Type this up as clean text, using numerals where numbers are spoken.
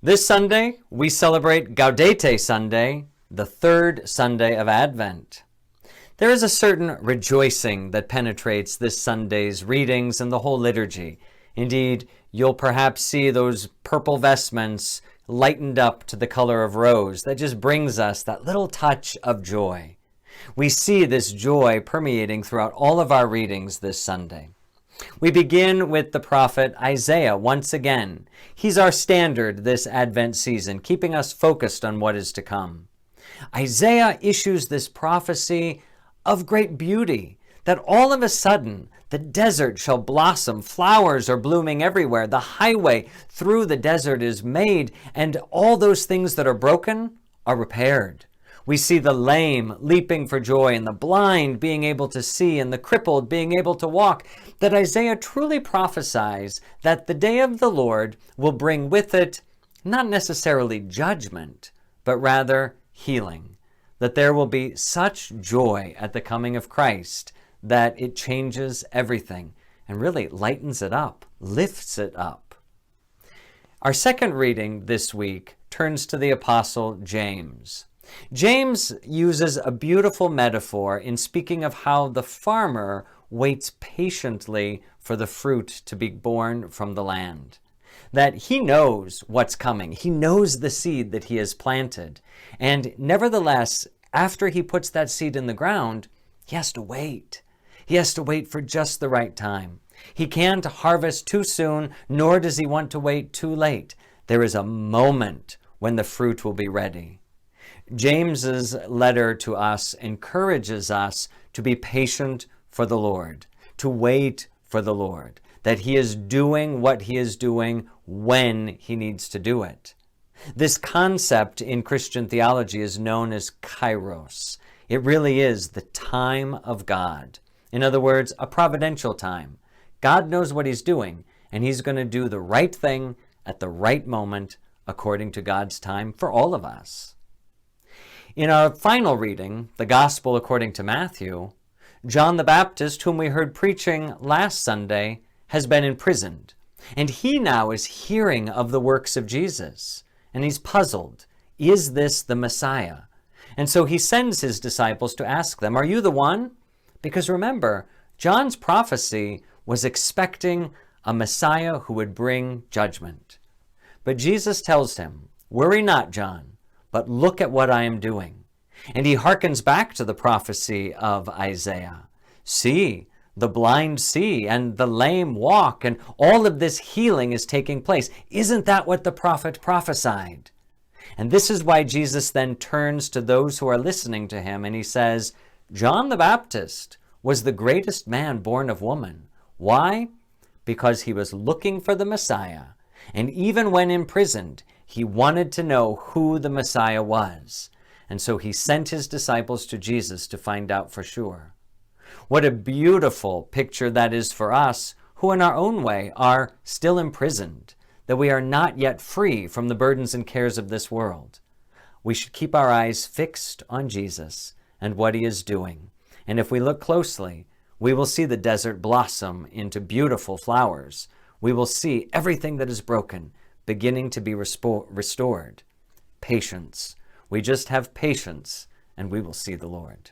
This Sunday, we celebrate Gaudete Sunday, the third Sunday of Advent. There is a certain rejoicing that penetrates this Sunday's readings and the whole liturgy. Indeed, you'll perhaps see those purple vestments lightened up to the color of rose. That just brings us that little touch of joy. We see this joy permeating throughout all of our readings this Sunday. We begin with the prophet Isaiah once again. He's our standard this Advent season, keeping us focused on what is to come. Isaiah issues this prophecy of great beauty, that all of a sudden the desert shall blossom, flowers are blooming everywhere, the highway through the desert is made, and all those things that are broken are repaired. We see the lame leaping for joy, and the blind being able to see, and the crippled being able to walk, that Isaiah truly prophesies that the day of the Lord will bring with it not necessarily judgment, but rather healing. That there will be such joy at the coming of Christ that it changes everything and really lightens it up, lifts it up. Our second reading this week turns to the Apostle James. James uses a beautiful metaphor in speaking of how the farmer waits patiently for the fruit to be born from the land. That he knows what's coming. He knows the seed that he has planted. And nevertheless, after he puts that seed in the ground, he has to wait. He has to wait for just the right time. He can't harvest too soon, nor does he want to wait too late. There is a moment when the fruit will be ready. James's letter to us encourages us to be patient for the Lord, to wait for the Lord, that he is doing what he is doing when he needs to do it. This concept in Christian theology is known as kairos. It really is the time of God. In other words, a providential time. God knows what he's doing, and he's going to do the right thing at the right moment according to God's time for all of us. In our final reading, the Gospel according to Matthew, John the Baptist, whom we heard preaching last Sunday, has been imprisoned. And he now is hearing of the works of Jesus. And he's puzzled. Is this the Messiah? And so he sends his disciples to ask them, are you the one? Because remember, John's prophecy was expecting a Messiah who would bring judgment. But Jesus tells him, worry not, John, but look at what I am doing. And he hearkens back to the prophecy of Isaiah. See, the blind see, and the lame walk, and all of this healing is taking place. Isn't that what the prophet prophesied? And this is why Jesus then turns to those who are listening to him, and he says, John the Baptist was the greatest man born of woman. Why? Because he was looking for the Messiah. And even when imprisoned, he wanted to know who the Messiah was. And so he sent his disciples to Jesus to find out for sure. What a beautiful picture that is for us who in our own way are still imprisoned, that we are not yet free from the burdens and cares of this world. We should keep our eyes fixed on Jesus and what he is doing. And if we look closely, we will see the desert blossom into beautiful flowers. We will see everything that is broken beginning to be restored. Patience. We just have patience, and we will see the Lord.